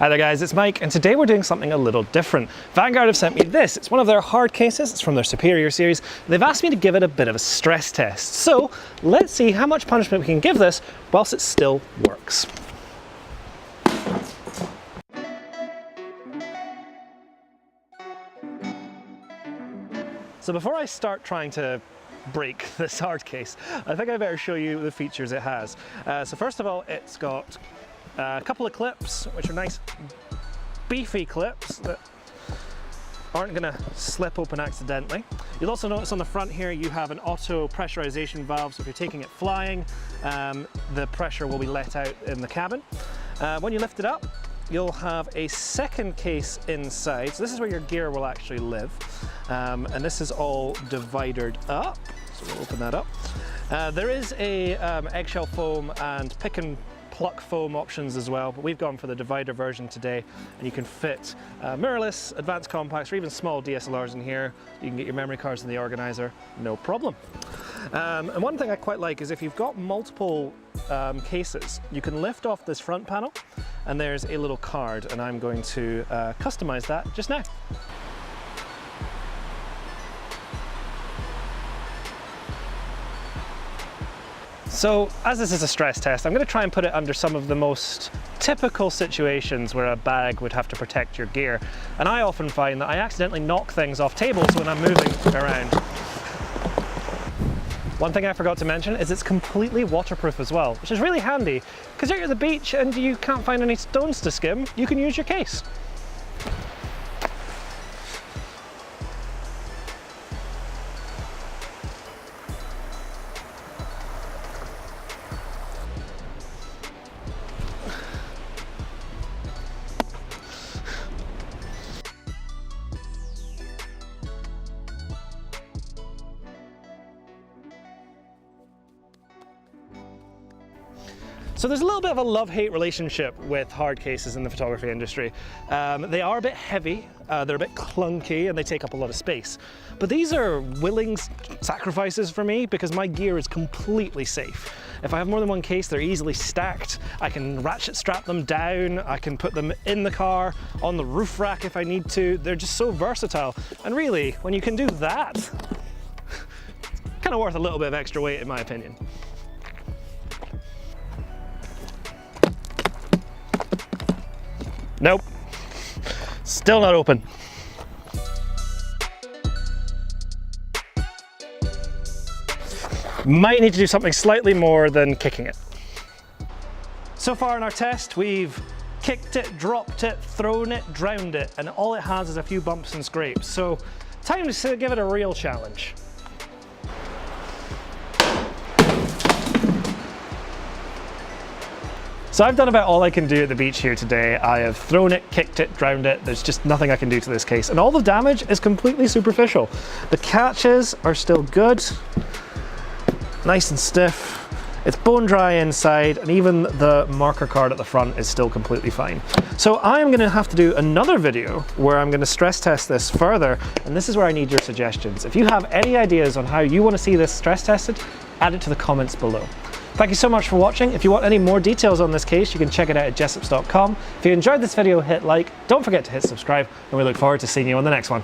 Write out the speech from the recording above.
Hi there guys, it's Mike, and today we're doing something a little different. Vanguard have sent me this. It's one of their hard cases, it's from their Superior series. They've asked me to give it a bit of a stress test. So let's see how much punishment we can give this whilst it still works. So before I start trying to break this hard case, I think I better show you the features it has. So first of all, it's got a couple of clips, which are nice beefy clips that aren't going to slip open accidentally. You'll also notice on the front here you have an auto pressurization valve, so if you're taking it flying, the pressure will be let out in the cabin. When you lift it up, you'll have a second case inside, so this is where your gear will actually live, and this is all dividered up, so we'll open that up. There is a eggshell foam and pick and pluck foam options as well, but we've gone for the divider version today, and you can fit mirrorless, advanced compacts, or even small DSLRs in here. You can get your memory cards in the organizer, no problem. And one thing I quite like is if you've got multiple cases, you can lift off this front panel, and there's a little card, and I'm going to customize that just now. So, as this is a stress test, I'm going to try and put it under some of the most typical situations where a bag would have to protect your gear. And I often find that I accidentally knock things off tables when I'm moving around. One thing I forgot to mention is it's completely waterproof as well, which is really handy, because you're at the beach and you can't find any stones to skim, you can use your case. So there's a little bit of a love-hate relationship with hard cases in the photography industry. They are a bit heavy, they're a bit clunky, and they take up a lot of space. But these are willing sacrifices for me because my gear is completely safe. If I have more than one case, they're easily stacked. I can ratchet strap them down, I can put them in the car, on the roof rack if I need to. They're just so versatile. And really, when you can do that, it's kind of worth a little bit of extra weight in my opinion. Nope, still not open. Might need to do something slightly more than kicking it. So far in our test, we've kicked it, dropped it, thrown it, drowned it, and all it has is a few bumps and scrapes. So time to give it a real challenge. So I've done about all I can do at the beach here today. I have thrown it, kicked it, drowned it. There's just nothing I can do to this case. And all the damage is completely superficial. The catches are still good, nice and stiff. It's bone dry inside, and even the marker card at the front is still completely fine. So I'm gonna have to do another video where I'm gonna stress test this further, and this is where I need your suggestions. If you have any ideas on how you wanna see this stress tested, add it to the comments below. Thank you so much for watching. If you want any more details on this case, you can check it out at jessops.com. If you enjoyed this video, hit like, don't forget to hit subscribe, and we look forward to seeing you on the next one.